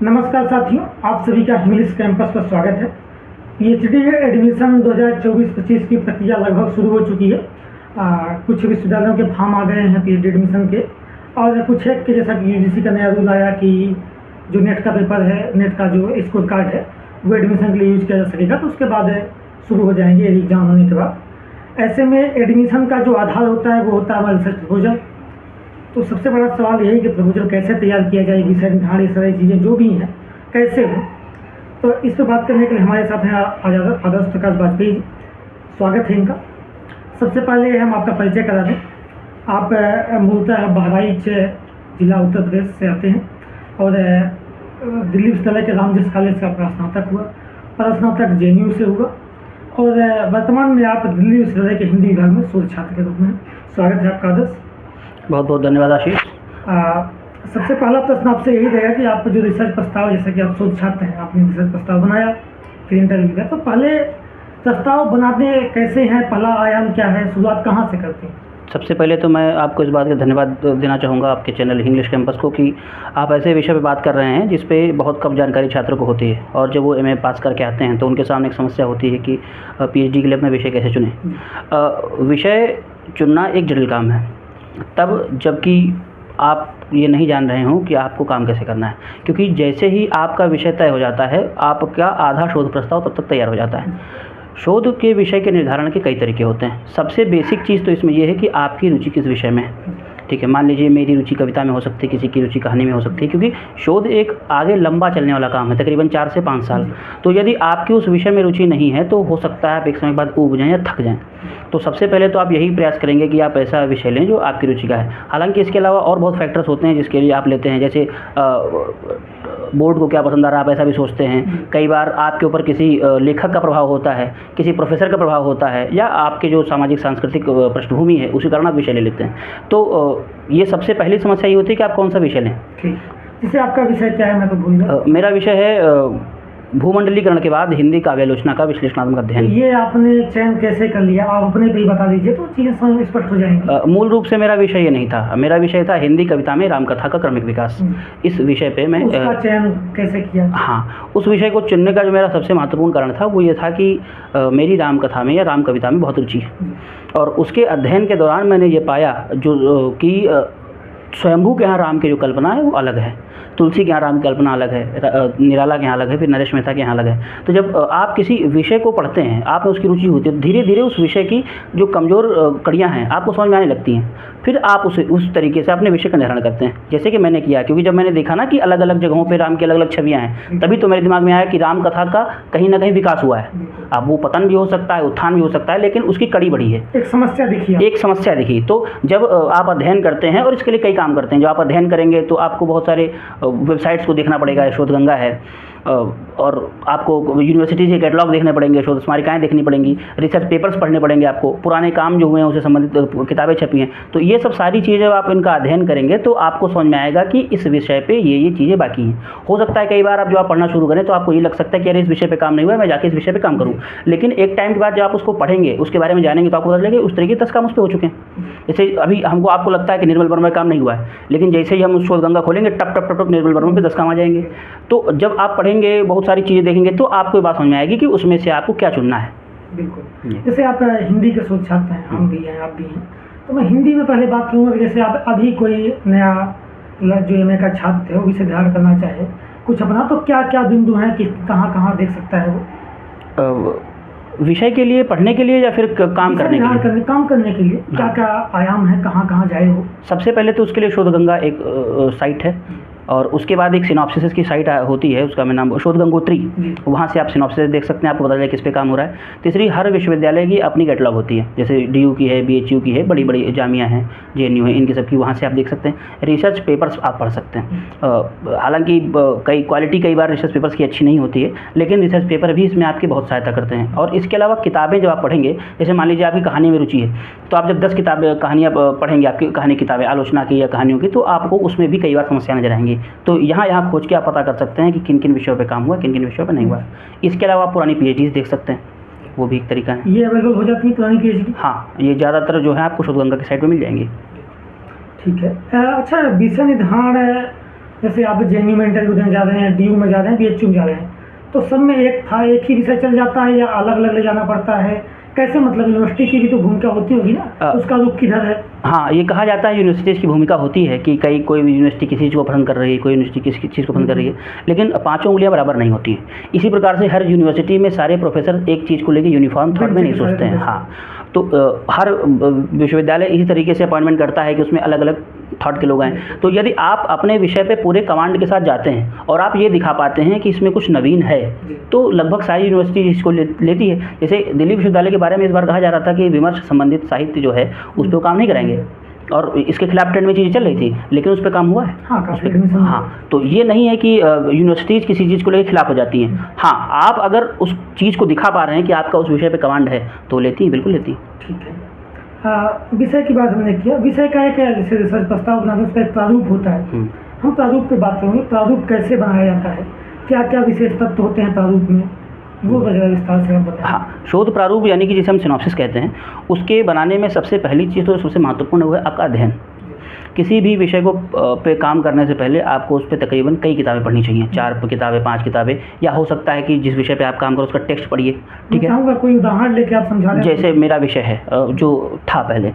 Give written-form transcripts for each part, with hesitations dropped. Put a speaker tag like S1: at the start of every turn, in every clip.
S1: नमस्कार साथियों, आप सभी का इंग्लिश कैंपस पर स्वागत है। पीएचडी एडमिशन 2024-25 की प्रक्रिया लगभग शुरू हो चुकी है। कुछ विश्वविद्यालयों के फॉर्म आ गए हैं पीएचडी एडमिशन के, और कुछ है कि जैसा कि यूजीसी का नया रूल आया कि जो नेट का पेपर है, नेट का जो स्कोर कार्ड है वो एडमिशन के लिए यूज किया जा सकेगा, तो उसके बाद शुरू हो जाएंगे एग्जाम होने के बाद। ऐसे में एडमिशन का जो आधार होता है वो होता है हमारा रिसर्च प्रपोजल। तो सबसे बड़ा सवाल यही कि प्रपोजल कैसे तैयार किया जाए, विषय निर्धारण, ये सारी चीज़ें जो भी हैं कैसे हो। तो इस पर बात करने के लिए हमारे साथ हैं आदर्श प्रकाश वाजपेयी जी। स्वागत है इनका। सबसे पहले हम आपका परिचय करा दें। आप मूलतः बहराइच जिला उत्तर प्रदेश से आते हैं और दिल्ली विश्वविद्यालय के रामजस कॉलेज का आपका स्नातक हुआ, स्नातक जेएनयू से हुआ और वर्तमान में आप दिल्ली विश्वविद्यालय के हिंदी विभाग में शोध छात्र के रूप में। स्वागत है आपका आदर्श।
S2: बहुत बहुत धन्यवाद आशीष।
S1: सबसे पहला प्रश्न आपसे यही रहेगा कि आप जो रिसर्च प्रस्ताव, जैसे कि आप शोध छात्र हैं, आपने रिसर्च प्रस्ताव बनाया, फिर इंटरव्यू किया, तो पहले प्रस्ताव बनाने कैसे हैं, पहला आयाम क्या है, शुरुआत कहाँ से करते हैं?
S2: सबसे पहले तो मैं आपको इस बात का धन्यवाद देना चाहूँगा आपके चैनल इंग्लिश कैंपस को कि आप ऐसे विषय पे बात कर रहे हैं जिस पे बहुत कम जानकारी छात्रों को होती है, और जब वो एमए पास करके आते हैं तो उनके सामने एक समस्या होती है कि पीएचडी के लिए अपना विषय कैसे चुनें। विषय चुनना एक जटिल काम है, तब जबकि आप ये नहीं जान रहे हो कि आपको काम कैसे करना है, क्योंकि जैसे ही आपका विषय तय हो जाता है आपका आधा शोध प्रस्ताव तब तक तैयार हो जाता है। शोध के विषय के निर्धारण के कई तरीके होते हैं। सबसे बेसिक चीज़ तो इसमें यह है कि आपकी रुचि किस विषय में है। ठीक है, मान लीजिए मेरी रुचि कविता में हो सकती है, किसी की रुचि कहानी में हो सकती है, क्योंकि शोध एक आगे लंबा चलने वाला काम है, तकरीबन 4 से 5 साल। तो यदि आपकी उस विषय में रुचि नहीं है तो हो सकता है आप एक समय के बाद ऊब जाएं या थक जाएं। तो सबसे पहले तो आप यही प्रयास करेंगे कि आप ऐसा विषय लें जो आपकी रुचि का है। हालांकि इसके अलावा और बहुत फैक्टर्स होते हैं जिसके लिए आप लेते हैं, जैसे बोर्ड को क्या पसंद आ रहा है, आप ऐसा भी सोचते हैं। कई बार आपके ऊपर किसी लेखक का प्रभाव होता है, किसी प्रोफेसर का प्रभाव होता है, या आपके जो सामाजिक सांस्कृतिक पृष्ठभूमि है उसी कारण आप विषय ले लेते हैं। तो ये सबसे पहली समस्या ये होती है कि आप कौन सा विषय लें।
S1: ठीक, जैसे आपका विषय क्या है? मैं तो भूल गया।
S2: मेरा विषय है भूमंडलीकरण के बाद हिंदी काव्यालोचना का विश्लेषणात्मक अध्ययन।
S1: ये आपने चयन कैसे कर लिया? आप अपने पे ही बता दीजिए तो चीज़ें स्पष्ट हो जाएंगी।
S2: मूल रूप से मेरा विषय ये नहीं था। मेरा विषय था हिंदी कविता में रामकथा का क्रमिक विकास। इस विषय पे मैं
S1: उसका चयन कैसे किया?
S2: हाँ, उस विषय को चुनने का जो मेरा सबसे महत्वपूर्ण कारण था वो ये था कि मेरी रामकथा में या राम कविता में बहुत रुचि है, और उसके अध्ययन के दौरान मैंने ये पाया जो कि स्वयंभू के यहाँ राम की जो कल्पना है वो अलग है, तुलसी के यहाँ राम की कल्पना अलग है, निराला के यहाँ अलग है, फिर नरेश मेहता के यहाँ अलग है। तो जब आप किसी विषय को पढ़ते हैं, आप में उसकी रुचि होती है, धीरे धीरे उस विषय की जो कमज़ोर कड़ियाँ हैं आपको समझ में आने लगती हैं। फिर आप उस तरीके से अपने विषय का निर्धारण करते हैं, जैसे कि मैंने किया। क्योंकि जब मैंने देखा ना कि अलग अलग जगहों पे राम की अलग अलग छवियाँ हैं, तभी तो मेरे दिमाग में आया कि राम कथा का कहीं ना कहीं विकास हुआ है। अब वो पतन भी हो सकता है, उत्थान भी हो सकता है, लेकिन उसकी कड़ी बढ़ी है।
S1: एक समस्या दिखी।
S2: तो जब आप अध्ययन करते हैं, और इसके लिए कई काम करते हैं, जो आप अध्ययन करेंगे तो आपको बहुत सारे वेबसाइट्स को देखना पड़ेगा, शोधगंगा है, और आपको यूनिवर्सिटी के कैटलॉग देखने पड़ेंगे, शोध स्मारिकाएँ देखनी पड़ेंगी, रिसर्च पेपर्स पढ़ने पड़ेंगे, आपको पुराने काम जो हुए हैं उससे संबंधित किताबें छपी हैं। तो ये सब सारी चीज़ें जब आप इनका अध्ययन करेंगे तो आपको समझ में आएगा कि इस विषय पे ये चीज़ें बाकी हैं। हो सकता है कई बार आप जब आप पढ़ना शुरू करें तो आपको ये लग सकता है कि अरे इस विषय पे काम नहीं हुआ, मैं जाके इस विषय पे काम करूँ। लेकिन एक टाइम के बाद जब आप उसको पढ़ेंगे, उसके बारे में जानेंगे, तो आपको पता चलेगा उस तरीके 10 काम उस पर हो चुके हैं। जैसे अभी आपको लगता है कि निर्मल वर्मा में काम नहीं हुआ है, लेकिन जैसे ही हम उस शोधगंगा खोलेंगे टप टप टप टप निर्मल वर्मा पे 10 काम आ जाएंगे। तो जब आप पढ़ेंगे, बहुत सारी चीज़ें देखेंगे, तो आपको ये बात समझ में आएगी कि उसमें से आपको क्या चुनना है।
S1: बिल्कुल। जैसे आप हिंदी के शोध छात्र हैं, हम भी हैं, आप भी हैं, तो मैं हिंदी में पहले बात करूँगा कि जैसे आप अभी कोई नया जो एमए का छात्र है वो विषय धारण करना चाहे कुछ अपना, तो क्या क्या बिंदु हैं कि कहाँ कहाँ देख सकता है वो?
S2: विषय के लिए, पढ़ने के लिए, या फिर काम करने के लिए?
S1: काम करने के लिए क्या क्या आयाम है, कहाँ कहाँ जाए वो?
S2: सबसे पहले तो उसके लिए शोधगंगा एक साइट है, और उसके बाद एक सिनॉप्सिस की साइट होती है, उसका मैं नाम शोधगंगोत्री, वहाँ से आप सिनॉप्सिस देख सकते हैं, आपको पता चले किस पे काम हो रहा है। तीसरी, हर विश्वविद्यालय की अपनी कैटलॉग होती है, जैसे डीयू की है, बीएचयू की है, बड़ी बड़ी जामिया हैं, जेएनयू है, इनकी सबकी वहाँ से आप देख सकते हैं। रिसर्च पेपर्स आप पढ़ सकते हैं। हालांकि कई बार रिसर्च पेपर्स की अच्छी नहीं होती है, लेकिन रिसर्च पेपर भी इसमें आपकी बहुत सहायता करते हैं। और इसके अलावा किताबें जब आप पढ़ेंगे, जैसे मान लीजिए आपकी कहानी में रुचि है, तो आप जब 10 किताबें कहानियाँ पढ़ेंगे, आपकी कहानी किताबें आलोचना की या कहानियों की, तो आपको उसमें भी कई बार समस्या नजर आएंगी। तो यहाँ खोज के आप पता कर सकते हैं कि किन किन विषयों पे काम हुआ, किन किन विषयों पे नहीं हुआ। इसके अलावा आप पुरानी पीएचडीज देख सकते हैं, वो भी एक तरीका है।
S1: ये अवेलेबल हो जाती है पुरानी पीएचडी?
S2: हाँ, ये ज़्यादातर जो है आपको शोधगंगा की साइट पे मिल जाएंगी।
S1: ठीक है। अच्छा, विषय निर्धारण जैसे आप जेएनयू में इंटरव्यू देने जा रहे हैं, डीयू में जा रहे हैं, बीएचयू में जा रहे हैं, तो सब में एक ही विषय चल जाता है या अलग अलग ले जाना पड़ता है? कैसे, मतलब यूनिवर्सिटी की भी तो भूमिका होती होगी ना, उसका रुख किधर है?
S2: हाँ, ये कहा जाता है यूनिवर्सिटीज़ की भूमिका होती है कि कोई यूनिवर्सिटी किसी चीज़ को पसंद कर रही है, कोई यूनिवर्सिटी किसी चीज़ को पसंद कर रही है, लेकिन पाँचों उंगलियां बराबर नहीं होती हैं। इसी प्रकार से हर यूनिवर्सिटी में सारे प्रोफेसर एक चीज़ को लेकर यूनिफॉर्म थॉट में नहीं सोचते हैं। हाँ, तो हर विश्वविद्यालय इसी तरीके से अपॉइंटमेंट करता है कि उसमें अलग अलग थॉट के लोग आएँ। तो यदि आप अपने विषय पे पूरे कमांड के साथ जाते हैं और आप ये दिखा पाते हैं कि इसमें कुछ नवीन है, तो लगभग सारी यूनिवर्सिटी इसको लेती है। जैसे दिल्ली विश्वविद्यालय के बारे में इस बार कहा जा रहा था कि विमर्श संबंधित साहित्य जो है उस पर काम नहीं करेंगे, और इसके खिलाफ ट्रेंड में चीज़ें चल रही थी, लेकिन उस पर काम हुआ है। हाँ, तो ये नहीं है कि यूनिवर्सिटीज़ किसी चीज़ को लेकर खिलाफ हो जाती हैं। हाँ, आप अगर उस चीज़ को दिखा पा रहे हैं कि आपका उस विषय पे कमांड है, तो लेती हैं, बिल्कुल लेती हैं।
S1: ठीक है। विषय की बात हमने किया, विषय का एक जैसे रिसर्च प्रस्ताव बनाते हैं, उसका एक प्रारूप होता है। हम प्रारूप पे बात करेंगे, प्रारूप कैसे बनाया जाता है, क्या क्या विशेष तत्व होते हैं प्रारूप में, वो ज़रा विस्तार से हम बताएं।
S2: हाँ, शोध प्रारूप यानी कि जिसे हम सिनॉप्सिस कहते हैं, उसके बनाने में सबसे पहली चीज़ तो सबसे महत्वपूर्ण वो है आपका अध्ययन। किसी भी विषय को पे काम करने से पहले आपको उस पर तकरीबन कई किताबें पढ़नी चाहिए, 4 किताबें, 5 किताबें, या हो सकता है कि जिस विषय पे आप काम करो उसका टेक्स्ट पढ़िए। ठीक है,
S1: कोई उदाहरण लेके आप समझा रहे हैं?
S2: जैसे मेरा विषय है जो था पहले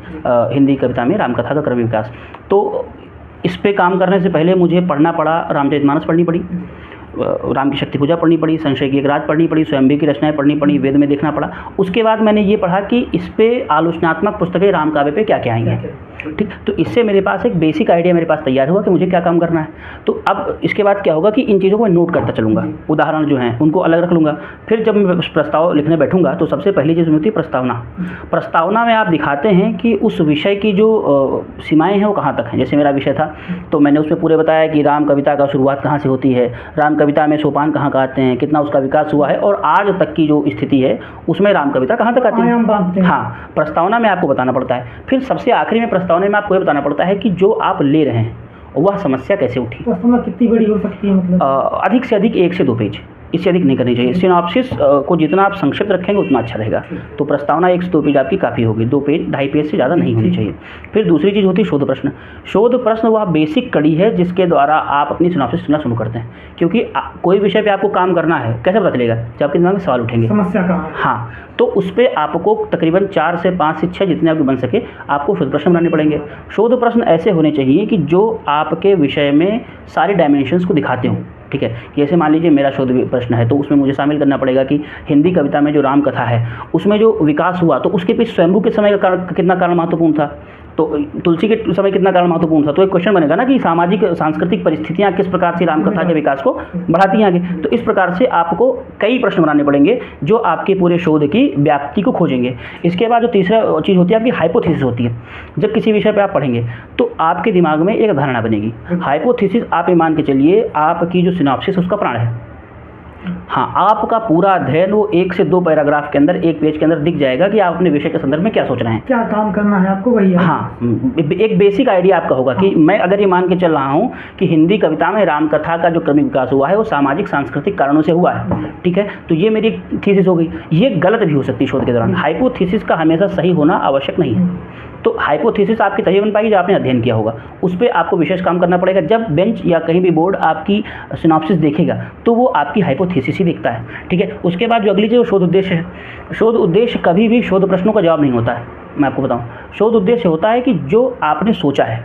S2: हिंदी कविता में रामकथा का क्रम विकास, तो इस पे काम करने से पहले मुझे पढ़ना पड़ा, रामचरितमानस पढ़नी पड़ी, राम की शक्ति पूजा पढ़नी पड़ी, संशय की एक रात पढ़नी पड़ी, स्वयंभी की रचनाएं पढ़नी पड़ी, वेद में देखना पड़ा। उसके बाद मैंने ये पढ़ा कि इस पे आलोचनात्मक पुस्तकें राम काव्य पे क्या क्या आएंगे। ठीक, तो इससे मेरे पास एक बेसिक आइडिया मेरे पास तैयार हुआ कि मुझे क्या काम करना है। तो अब इसके बाद क्या होगा कि इन चीज़ों को मैं नोट करता चलूँगा, उदाहरण जो हैं उनको अलग रख लूँगा। फिर जब मैं प्रस्ताव लिखने बैठूँगा तो सबसे पहली चीज़ होती है प्रस्तावना। प्रस्तावना में आप दिखाते हैं कि उस विषय की जो सीमाएँ हैं वो कहाँ तक हैं। जैसे मेरा विषय था तो मैंने उसमें पूरे बताया कि राम कविता का शुरुआत कहाँ से होती है, राम कविता में सोपान कहाँ आते हैं, कितना उसका विकास हुआ है, और आज तक की जो स्थिति है उसमें राम कविता कहाँ तक आती है। हाँ, प्रस्तावना में आपको बताना पड़ता है। फिर सबसे आखिरी में प्रस्तावना में आपको ये बताना पड़ता है कि जो आप ले रहे हैं वह समस्या कैसे उठी।
S1: प्रस्तावना कितनी बड़ी हो सकती है? मतलब
S2: अधिक से अधिक 1 से 2 पेज, इससे अधिक नहीं करनी चाहिए। सिनॉप्सिस को जितना आप संक्षिप्त रखेंगे उतना अच्छा रहेगा। तो प्रस्तावना 1 से 2 पेज आपकी काफ़ी होगी, 2 पेज 2.5 पेज से ज़्यादा नहीं होनी चाहिए। फिर दूसरी चीज़ होती है शोध प्रश्न। शोध प्रश्न वह बेसिक कड़ी है जिसके द्वारा आप अपनी सिनॉप्सिस लिखना शुरू करते हैं, क्योंकि कोई विषय पे आपको काम करना है, कैसे पता चलेगा? जब आपके दिमाग में सवाल उठेंगे,
S1: समस्या कहाँ है।
S2: हाँ, तो उस पर आपको तकरीबन 4 से 5 से 6 जितने आपके बन सके आपको शोध प्रश्न बनाने पड़ेंगे। शोध प्रश्न ऐसे होने चाहिए कि जो आपके विषय में सारे डायमेंशंस को दिखाते हों। ठीक है, जैसे मान लीजिए मेरा शोध प्रश्न है तो उसमें मुझे शामिल करना पड़ेगा कि हिंदी कविता में जो राम कथा है उसमें जो विकास हुआ तो उसके पीछे स्वयंभू के समय का कितना कारण महत्वपूर्ण था, तो तुलसी के समय कितना कारण महत्वपूर्ण था। तो एक क्वेश्चन बनेगा ना कि सामाजिक सांस्कृतिक परिस्थितियाँ किस प्रकार से राम कथा के विकास को बढ़ाती हैं आगे। तो इस प्रकार से आपको कई प्रश्न बनाने पड़ेंगे जो आपके पूरे शोध की व्याप्ति को खोजेंगे। इसके बाद जो तीसरा चीज़ होती है आपकी हाइपोथेसिस होती है। जब किसी विषय पर आप पढ़ेंगे तो आपके दिमाग में एक धारणा बनेगी। हाइपोथेसिस आप ये मान के चलिए आपकी जो सिनॉप्सिस उसका प्राण है। हाँ, आपका पूरा अध्ययन वो 1 से 2 पैराग्राफ के अंदर, 1 पेज के अंदर दिख जाएगा कि आप अपने विषय के संदर्भ में क्या सोच रहे हैं,
S1: क्या काम करना है आपको, वही है।
S2: हाँ, एक बेसिक आइडिया आपका होगा कि मैं अगर ये मान के चल रहा हूँ कि हिंदी कविता में रामकथा का जो क्रमिक विकास हुआ है वो सामाजिक सांस्कृतिक कारणों से हुआ है। ठीक है, तो ये मेरी थीसिस हो गई। ये गलत भी हो सकती है शोध के दौरान। हाइपोथेसिस का हमेशा सही होना आवश्यक नहीं है। तो हाइपोथेसिस आपकी तभी बन पाएगी जब आपने अध्ययन किया होगा, उस पर आपको विशेष काम करना पड़ेगा। जब बेंच या कहीं भी बोर्ड आपकी सिनॉप्सिस देखेगा तो वो आपकी हाइपोथेसिस ही देखता है। ठीक है, उसके बाद जो अगली चीज़ शोध उद्देश्य है। शोध उद्देश्य कभी भी शोध प्रश्नों का जवाब नहीं होता है। मैं आपको बताऊं, शोध उद्देश्य होता है कि जो आपने सोचा है,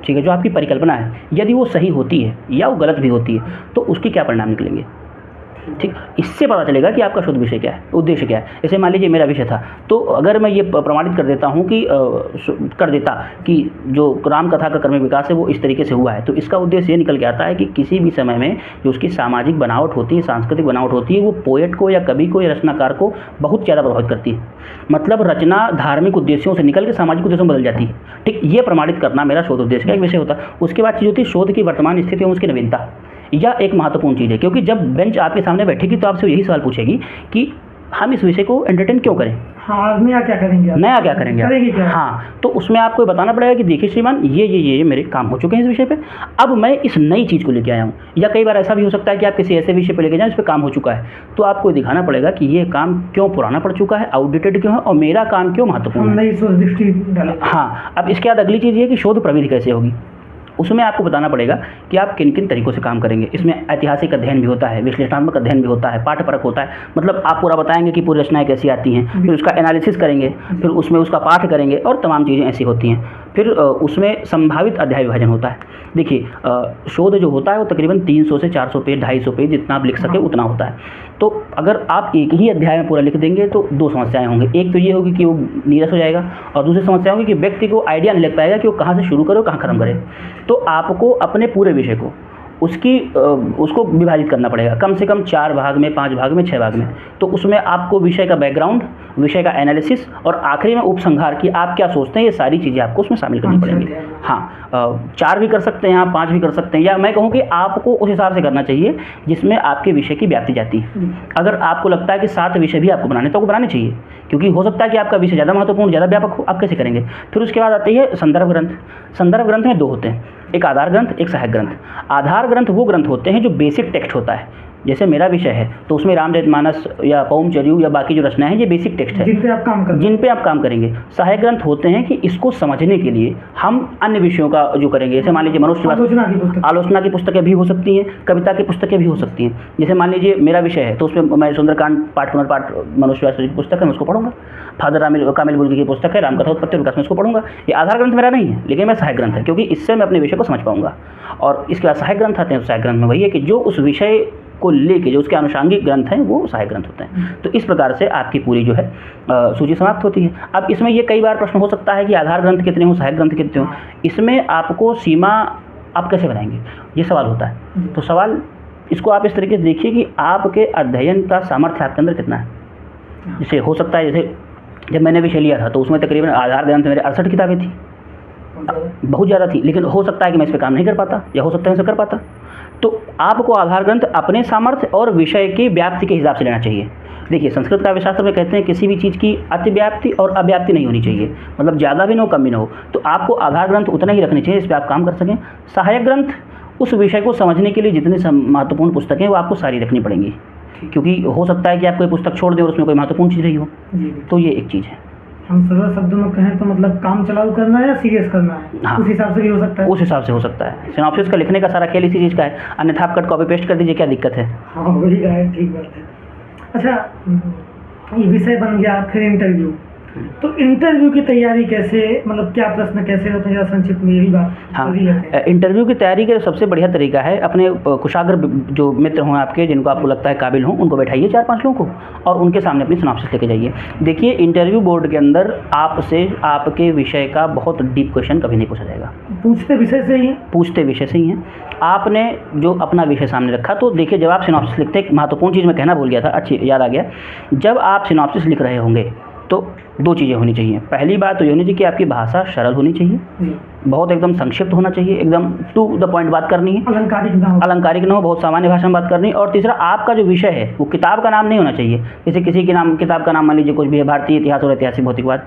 S2: ठीक है, जो आपकी परिकल्पना है, यदि वो सही होती है या वो गलत भी होती है तो उसके क्या परिणाम निकलेंगे। ठीक, इससे पता चलेगा कि आपका शोध विषय क्या है, उद्देश्य क्या है। जैसे मान लीजिए मेरा विषय था, तो अगर मैं ये प्रमाणित कर देता हूँ कि जो राम कथा का क्रमिक विकास है वो इस तरीके से हुआ है, तो इसका उद्देश्य ये निकल के आता है कि किसी भी समय में जो उसकी सामाजिक बनावट होती है, सांस्कृतिक बनावट होती है, वो पोएट को या कवि को या रचनाकार को बहुत ज़्यादा प्रभावित करती है। मतलब रचना धार्मिक उद्देश्यों से निकल के सामाजिक उद्देश्यों में बदल जाती है। ठीक, ये प्रमाणित करना मेरा शोध उद्देश्य का एक विषय होता है। उसके बाद चीज़ होती है शोध की वर्तमान स्थिति और उसकी नवीनता। यह एक महत्वपूर्ण चीज़ है, क्योंकि जब बेंच आपके सामने बैठेगी तो आपसे यही सवाल पूछेगी कि हम इस विषय को एंटरटेन क्यों करें।
S1: हाँ, नया क्या करेंगे,
S2: नया क्या करेंगे
S1: क्या?
S2: हाँ, तो उसमें आपको बताना पड़ेगा कि देखिए श्रीमान, ये मेरे काम हो चुके हैं इस विषय पे, अब मैं इस नई चीज़ को लेके आया हूँ। या कई बार ऐसा भी हो सकता है कि आप किसी ऐसे विषय पे लेके जाएं इस पर काम हो चुका है, तो आपको दिखाना पड़ेगा कि ये काम क्यों पुराना पड़ चुका है, आउटडेटेड क्यों है, और मेरा काम क्यों महत्वपूर्ण है।
S1: नई सोच दृष्टि डालें।
S2: हाँ, अब इसके बाद अगली चीज़ ये कि शोध प्रविधि कैसे होगी, उसमें आपको बताना पड़ेगा कि आप किन किन तरीक़ों से काम करेंगे। इसमें ऐतिहासिक अध्ययन भी होता है, विश्लेषणात्मक अध्ययन भी होता है, पाठपरक होता है, मतलब आप पूरा बताएंगे कि पूरी रचनाएँ कैसी आती हैं, फिर उसका एनालिसिस करेंगे, फिर उसमें उसका पाठ करेंगे और तमाम चीज़ें ऐसी होती हैं। फिर उसमें संभावित अध्याय विभाजन होता है। देखिए शोध जो होता है वो तकरीबन 300 से 400 पेज, 250 पेज, जितना आप लिख सकें उतना होता है। तो अगर आप एक ही अध्याय में पूरा लिख देंगे तो 2 समस्याएँ होंगी। एक तो ये होगी कि वो नीरस हो जाएगा और दूसरी समस्या होगी कि व्यक्ति को आइडिया नहीं लग पाएगा कि वो कहाँ से शुरू करे और कहाँ ख़त्म करे। तो आपको अपने पूरे विषय को उसको विभाजित करना पड़ेगा, कम से कम 4 भाग में, 5 भाग में, 6 भाग में। तो उसमें आपको विषय का बैकग्राउंड, विषय का एनालिसिस और आखिरी में उपसंहार कि आप क्या सोचते हैं, ये सारी चीज़ें आपको उसमें शामिल करनी पड़ेंगी। हाँ, 4 भी कर सकते हैं आप, 5 भी कर सकते हैं, या मैं कहूँ कि आपको उस हिसाब से करना चाहिए जिसमें आपके विषय की व्याप्ति जाती है। अगर आपको लगता है कि 7 विषय भी आपको बनाने, तो आपको बनाने चाहिए, क्योंकि हो सकता है कि आपका विषय ज़्यादा महत्वपूर्ण, ज़्यादा व्यापक हो, आप कैसे करेंगे। फिर उसके बाद आती है संदर्भ ग्रंथ। संदर्भ ग्रंथ में 2 होते हैं, एक आधार ग्रंथ, एक सहायक ग्रंथ। आधार ग्रंथ वो ग्रंथ होते हैं जो बेसिक टेक्स्ट होता है, जैसे मेरा विषय है तो उसमें रामचरितमानस या पौमचर्यू या बाकी जो रचनाएं हैं ये बेसिक टेक्स्ट है, जिन पे आप काम करेंगे। सहायक ग्रंथ होते हैं कि इसको समझने के लिए हम अन्य विषयों का जो करेंगे, जैसे मान लीजिए मनुष्य आलोचना की पुस्तकें भी हो सकती हैं, कविता की पुस्तकें भी हो सकती हैं। जैसे मान लीजिए मेरा विषय है तो उसमें मैं सुंदरकांड पाठ पुनर्पाठ मनुष्य की पुस्तक है, मैं उसको पढ़ूंगा। फादर कामिल बुल्की की पुस्तक है रामकथा उत्पत्ति विकास, में उसको पढ़ूंगा। ये आधार ग्रंथ मेरा नहीं है, लेकिन मैं सहायक ग्रंथ है, क्योंकि इससे मैं अपने विषय को समझ पाऊंगा। और इसके बाद सहायक ग्रंथ आते हैं। सहायक ग्रंथ में वही है कि जो उस विषय को लेके जो उसके आनुषांगिक ग्रंथ हैं वो सहायक ग्रंथ होते हैं। तो इस प्रकार से आपकी पूरी जो है सूची समाप्त होती है। अब इसमें ये कई बार प्रश्न हो सकता है कि आधार ग्रंथ कितने हों, सहायक ग्रंथ कितने हों, इसमें आपको सीमा आप कैसे बनाएंगे, ये सवाल होता है। तो सवाल इसको आप इस तरीके से देखिए कि आपके अध्ययन का सामर्थ्य आपके अंदर कितना है। जैसे हो सकता है, जैसे जब मैंने विषय लिया था तो उसमें तकरीबन आधार ग्रंथ मेरे 68 किताबें थी, बहुत ज़्यादा थी, लेकिन हो सकता है कि मैं इस पर काम नहीं कर पाता, या हो सकता है मैं इसे कर पाता। तो आपको आधार ग्रंथ अपने सामर्थ्य और विषय की व्याप्ति के हिसाब से लेना चाहिए। देखिए संस्कृत काव्य शास्त्र में कहते हैं किसी भी चीज़ की अतिव्याप्ति और अव्याप्ति नहीं होनी चाहिए, मतलब ज़्यादा भी ना हो कम भी ना हो। तो आपको आधार ग्रंथ उतना ही रखने चाहिए इस पर आप काम कर सकें। सहायक ग्रंथ उस विषय को समझने के लिए जितनी महत्वपूर्ण पुस्तकें वो आपको सारी रखनी पड़ेंगी, क्योंकि हो सकता है कि आप कोई पुस्तक छोड़ दें और उसमें कोई महत्वपूर्ण चीज़ रही हो। तो ये एक चीज़ है।
S1: हम सरल शब्दों में कहें तो मतलब काम चलाऊ करना है या सीरियस करना है, हाँ, उस हिसाब से भी हो सकता है।
S2: उस हिसाब से हो सकता है। सिनॉप्सिस का लिखने का सारा खेल इसी चीज़ का है, अन्यथा आप कट कॉपी पेस्ट कर दीजिए, क्या दिक्कत है।
S1: हाँ वही है, ठीक बात है। अच्छा, ये विषय बन गया, फिर इंटरव्यू। तो इंटरव्यू की तैयारी कैसे, मतलब क्या प्रश्न कैसे होते हैं, संक्षिप्त में यही बात।
S2: हाँ, इंटरव्यू की तैयारी का सबसे बढ़िया तरीका है, अपने कुशाग्र जो मित्र हों आपके, जिनको आपको लगता है काबिल हों, उनको बैठाइए 4-5 लोगों को और उनके सामने अपनी सिनॉप्सिस लेके जाइए। देखिए इंटरव्यू बोर्ड के अंदर आपसे आपके विषय का बहुत डीप क्वेश्चन कभी नहीं पूछा जाएगा।
S1: पूछते विषय से ही हैं।
S2: पूछते विषय से ही हैं। आपने जो अपना विषय सामने रखा, तो देखिए जब आप सिनॉप्सिस लिखते हैं, महत्वपूर्ण चीज़ मैं कहना भूल गया था, अच्छी याद आ गया, जब आप सिनॉप्सिस लिख रहे होंगे तो 2 चीज़ें होनी चाहिए। पहली बात तो ये होनी चाहिए कि आपकी भाषा सरल होनी चाहिए, बहुत एकदम संक्षिप्त होना चाहिए, एकदम टू द पॉइंट बात करनी है, अलंकारिक ना हो, बहुत सामान्य भाषा में बात करनी। और तीसरा, आपका जो विषय है वो किताब का नाम नहीं होना चाहिए। जैसे किसी के नाम, किताब का नाम मान लीजिए कुछ भी है, भारतीय इतिहास और ऐतिहासिक भौतिकवाद,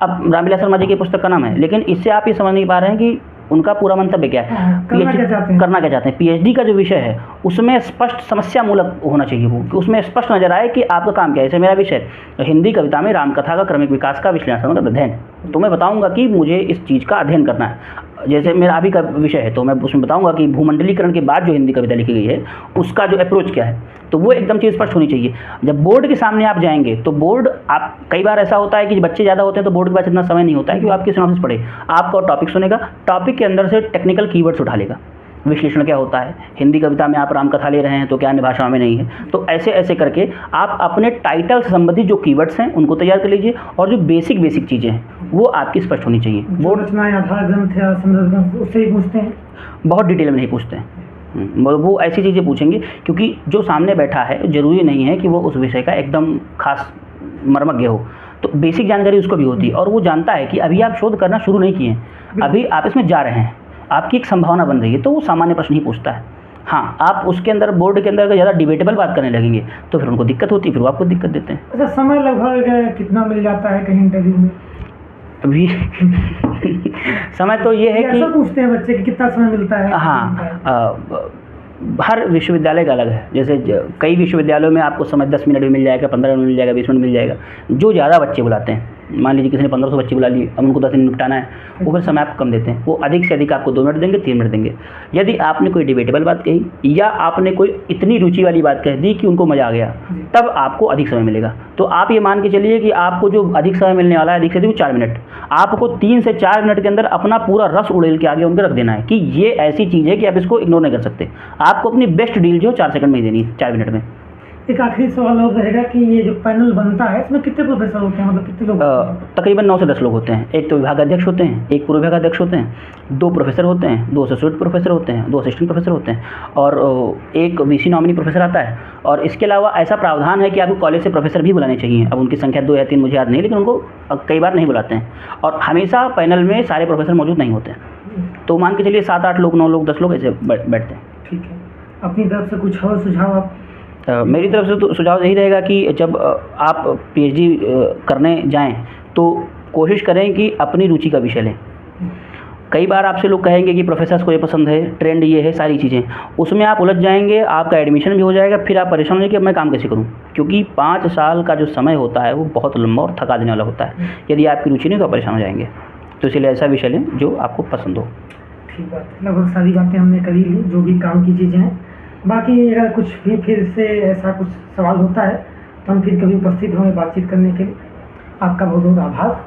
S2: अब रामविलास शर्मा जी की पुस्तक का नाम है, लेकिन इससे आप ये समझ नहीं पा रहे हैं कि उनका पूरा मंतव्य क्या है, करना क्या चाहते हैं। पीएचडी का जो विषय है उसमें स्पष्ट समस्या मूलक होना चाहिए, वो कि उसमें स्पष्ट नजर आए कि आपका काम क्या है। जैसे मेरा विषय हिंदी कविता में रामकथा का क्रमिक विकास का विश्लेषणात्मक अध्ययन, तो मैं बताऊंगा कि मुझे इस चीज़ का अध्ययन करना है। जैसे मेरा अभी का विषय है तो मैं उसमें बताऊंगा कि भूमंडलीकरण के बाद जो हिंदी कविता लिखी गई है उसका जो अप्रोच क्या है, तो वो एकदम चीज़ स्पष्ट होनी चाहिए। जब बोर्ड के सामने आप जाएंगे तो बोर्ड, आप कई बार ऐसा होता है कि बच्चे ज़्यादा होते हैं तो बोर्ड के पास इतना समय नहीं होता है कि वो आपकी सिनॉप्सिस पढ़े। आपका टॉपिक सुनेगा, टॉपिक के अंदर से टेक्निकल कीवर्ड्स उठा लेगा, विश्लेषण क्या होता है, हिंदी कविता में आप रामकथा ले रहे हैं तो क्या अन्य भाषाओं में नहीं है। तो ऐसे ऐसे करके आप अपने टाइटल से संबंधित जो कीवर्ड्स हैं उनको तैयार कर लीजिए, और जो बेसिक चीज़ें हैं वो आपकी स्पष्ट होनी चाहिए।
S1: वो रचनाएं आधार ग्रंथ या संदर्भ ग्रंथ उससे ही पूछते हैं,
S2: बहुत डिटेल में नहीं पूछते हैं। वो ऐसी चीज़ें पूछेंगे क्योंकि जो सामने बैठा है ज़रूरी नहीं है कि वो उस विषय का एकदम खास मर्मज्ञ हो, तो बेसिक जानकारी उसको भी होती है, और वो जानता है कि अभी आप शोध करना शुरू नहीं किए हैं, अभी आप इसमें जा रहे हैं, आपकी एक संभावना बन रही है, तो वो सामान्य प्रश्न ही पूछता है। हाँ, आप उसके अंदर बोर्ड के अंदर अगर ज़्यादा डिबेटेबल बात करने लगेंगे तो फिर उनको दिक्कत होती है, फिर वो आपको दिक्कत देते हैं।
S1: अच्छा, समय लगभग कितना मिल जाता है कहीं इंटरव्यू में?
S2: अभी समय तो ये है कि
S1: पूछते हैं बच्चे कि कितना समय मिलता है।
S2: हाँ, हर विश्वविद्यालय का अलग है। जैसे कई विश्वविद्यालयों में आपको समय 10 मिनट भी मिल जाएगा, 15 मिनट मिल जाएगा, 20 मिनट मिल जाएगा। जो ज़्यादा बच्चे बुलाते हैं मान लीजिए किसी ने 1500 बच्चे बुला लिए, अब उनको 10 दिन निपटाना है, वो फिर समय आपको कम देते हैं, वो अधिक से अधिक आपको 2 मिनट देंगे, 3 मिनट देंगे। यदि आपने कोई डिबेटेबल बात कही या आपने कोई इतनी रुचि वाली बात कह दी कि उनको मज़ा आ गया, तब आपको अधिक समय मिलेगा। तो आप ये मान के चलिए कि आपको जो अधिक समय मिलने वाला है, अधिक से अधिक 4 मिनट, आपको 3 से 4 मिनट के अंदर अपना पूरा रस उड़ेल के आगे उनको रख देना है कि ये ऐसी चीज़ है कि आप इसको इग्नोर नहीं कर सकते। आपको अपनी बेस्ट डील जो 4 सेकंड में ही देनी है, 4 मिनट में।
S1: एक आखिरी सवाल और रहेगा कि ये जो पैनल बनता है इसमें कितने प्रोफेसर होते हैं, मतलब कितने लोग होते हैं?
S2: तकरीबन 9 से 10 लोग होते हैं। एक तो विभागाध्यक्ष होते हैं, एक पूर्व विभागाध्यक्ष होते हैं, 2 प्रोफेसर होते हैं, 2 एसोसिएट प्रोफेसर होते हैं, 2 असिस्टेंट प्रोफेसर होते हैं और एक वीसी नॉमिनी प्रोफेसर आता है। और इसके अलावा ऐसा प्रावधान है कि आपको कॉलेज से प्रोफेसर भी बुलाने चाहिए। अब उनकी संख्या 2 या 3 मुझे याद नहीं, लेकिन उनको कई बार नहीं बुलाते हैं और हमेशा पैनल में सारे प्रोफेसर मौजूद नहीं होते हैं। तो मान के चलिए 7-8 लोग, 9 लोग, 10 लोग ऐसे बैठते हैं।
S1: ठीक है, अपनी तरफ से कुछ और सुझाव आप?
S2: मेरी तरफ से तो सुझाव यही रहेगा कि जब आप पीएचडी करने जाएं तो कोशिश करें कि अपनी रुचि का विषय लें। कई बार आपसे लोग कहेंगे कि प्रोफेसर्स को ये पसंद है, ट्रेंड ये है, सारी चीज़ें, उसमें आप उलझ जाएंगे, आपका एडमिशन भी हो जाएगा, फिर आप परेशान होंगे कि अब मैं काम कैसे करूं, क्योंकि 5 साल का जो समय होता है वो बहुत लंबा और थका देने वाला होता है। यदि आपकी रुचि नहीं तो आप परेशान हो जाएंगे। तो इसलिए ऐसा विषय लें जो आपको पसंद हो।
S1: ठीक बात, लगभग सारी बातें हमने कर ही ली जो भी काम की चीज़ें हैं। बाकी अगर कुछ भी फिर से ऐसा कुछ सवाल होता है तो हम फिर कभी उपस्थित होंगे बातचीत करने के लिए। आपका बहुत बहुत आभार।